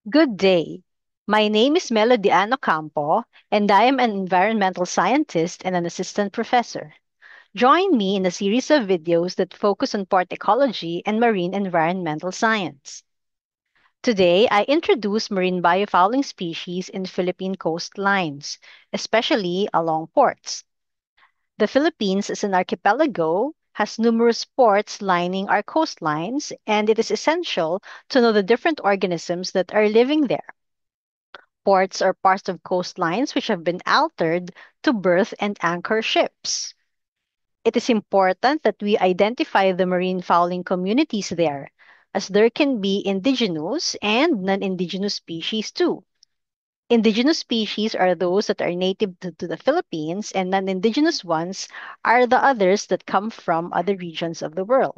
Good day. My name is Melody Ano Campo, and I am an environmental scientist and an assistant professor. Join me in a series of videos that focus on port ecology and marine environmental science. Today, I introduce marine biofouling species in Philippine coastlines, especially along ports. The Philippines is an archipelago, has numerous ports lining our coastlines, and it is essential to know the different organisms that are living there. Ports are parts of coastlines which have been altered to berth and anchor ships. It is important that we identify the marine fouling communities there, as there can be indigenous and non-indigenous species too. Indigenous species are those that are native to the Philippines, and non-indigenous ones are the others that come from other regions of the world.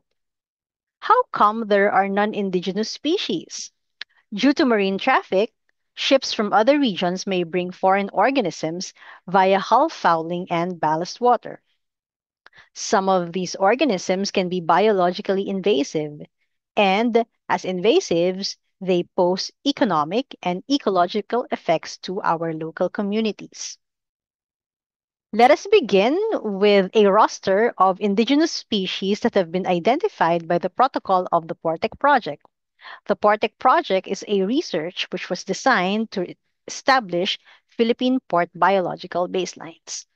How come there are non-indigenous species? Due to marine traffic, ships from other regions may bring foreign organisms via hull fouling and ballast water. Some of these organisms can be biologically invasive, and as invasives, they pose economic and ecological effects to our local communities. Let us begin with a roster of indigenous species that have been identified by the protocol of the Portec Project. The Portec Project is a research which was designed to establish Philippine port biological baselines.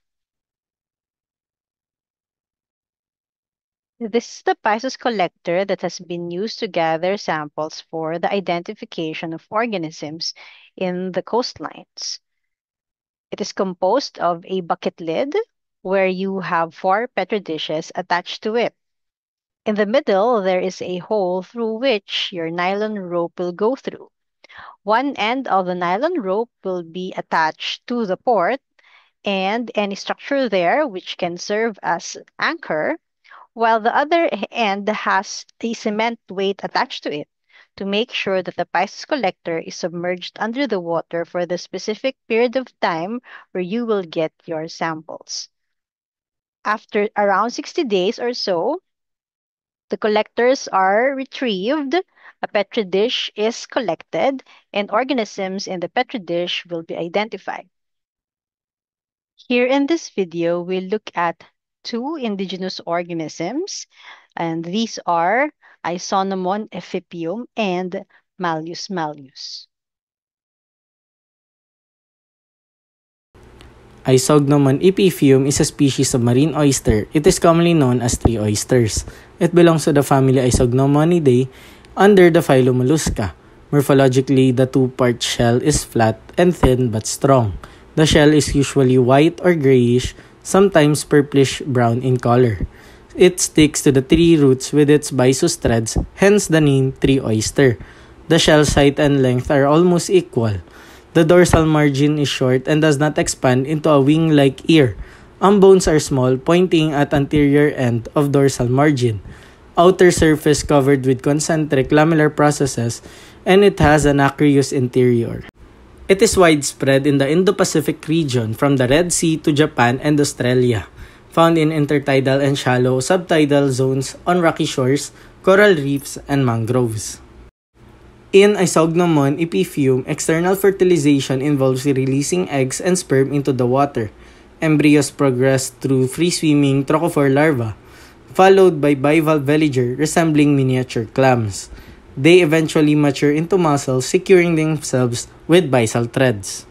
This is the Pisces collector that has been used to gather samples for the identification of organisms in the coastlines. It is composed of a bucket lid where you have four petri dishes attached to it. In the middle, there is a hole through which your nylon rope will go through. One end of the nylon rope will be attached to the port and any structure there which can serve as anchor, while the other end has a cement weight attached to it to make sure that the Pisces collector is submerged under the water for the specific period of time where you will get your samples. After around 60 days or so, the collectors are retrieved, a petri dish is collected, and organisms in the petri dish will be identified. Here in this video, we'll look at two indigenous organisms, and these are Isonomon ephipium and Malleus malleus. Isognomon epiphyum is a species of marine oyster. It is commonly known as tree oysters. It belongs to the family Isognomonidae under the phylum Mollusca. Morphologically, the two-part shell is flat and thin but strong. The shell is usually white or grayish, sometimes purplish-brown in color. It sticks to the tree roots with its byssus threads, hence the name tree oyster. The shell height and length are almost equal. The dorsal margin is short and does not expand into a wing-like ear. Bones are small, pointing at anterior end of dorsal margin. Outer surface covered with concentric lamellar processes, and it has an aqueous interior. It is widespread in the Indo-Pacific region from the Red Sea to Japan and Australia. Found in intertidal and shallow subtidal zones on rocky shores, coral reefs, and mangroves. In Isognomon epiphyum, external fertilization involves releasing eggs and sperm into the water. Embryos progress through free-swimming trophophore larvae, followed by bivalve veliger resembling miniature clams. They eventually mature into mussels, securing themselves with byssal threads.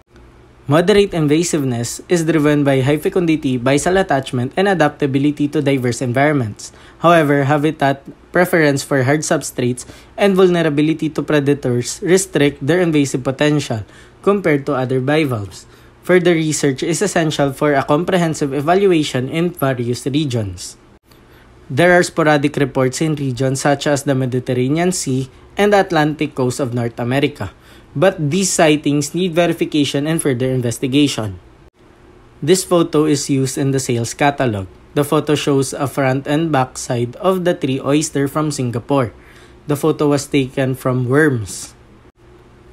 Moderate invasiveness is driven by high fecundity, byssal attachment, and adaptability to diverse environments. However, habitat preference for hard substrates and vulnerability to predators restrict their invasive potential compared to other bivalves. Further research is essential for a comprehensive evaluation in various regions. There are sporadic reports in regions such as the Mediterranean Sea and the Atlantic coast of North America. But these sightings need verification and further investigation. This photo is used in the sales catalog. The photo shows a front and back side of the tree oyster from Singapore. The photo was taken from Worms.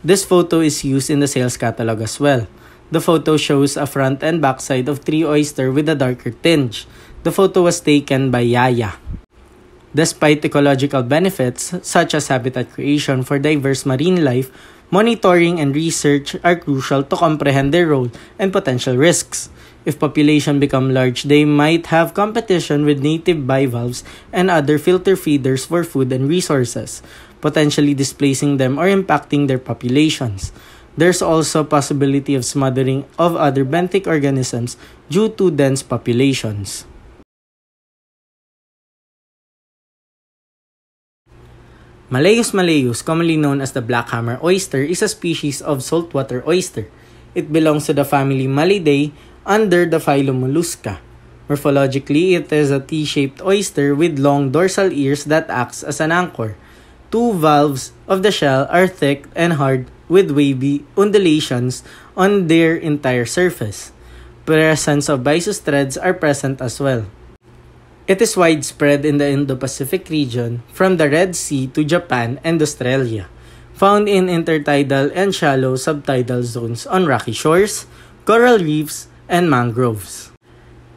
This photo is used in the sales catalog as well. The photo shows a front and back side of tree oyster with a darker tinge. The photo was taken by Yaya. Despite ecological benefits, such as habitat creation for diverse marine life, monitoring and research are crucial to comprehend their role and potential risks. If population become large, they might have competition with native bivalves and other filter feeders for food and resources, potentially displacing them or impacting their populations. There's also possibility of smothering of other benthic organisms due to dense populations. Malleus malleus, commonly known as the blackhammer oyster, is a species of saltwater oyster. It belongs to the family Mallidae under the phylum Mollusca. Morphologically, it is a T-shaped oyster with long dorsal ears that acts as an anchor. Two valves of the shell are thick and hard with wavy undulations on their entire surface. Presence of byssus threads are present as well. It is widespread in the Indo-Pacific region from the Red Sea to Japan and Australia, found in intertidal and shallow subtidal zones on rocky shores, coral reefs, and mangroves.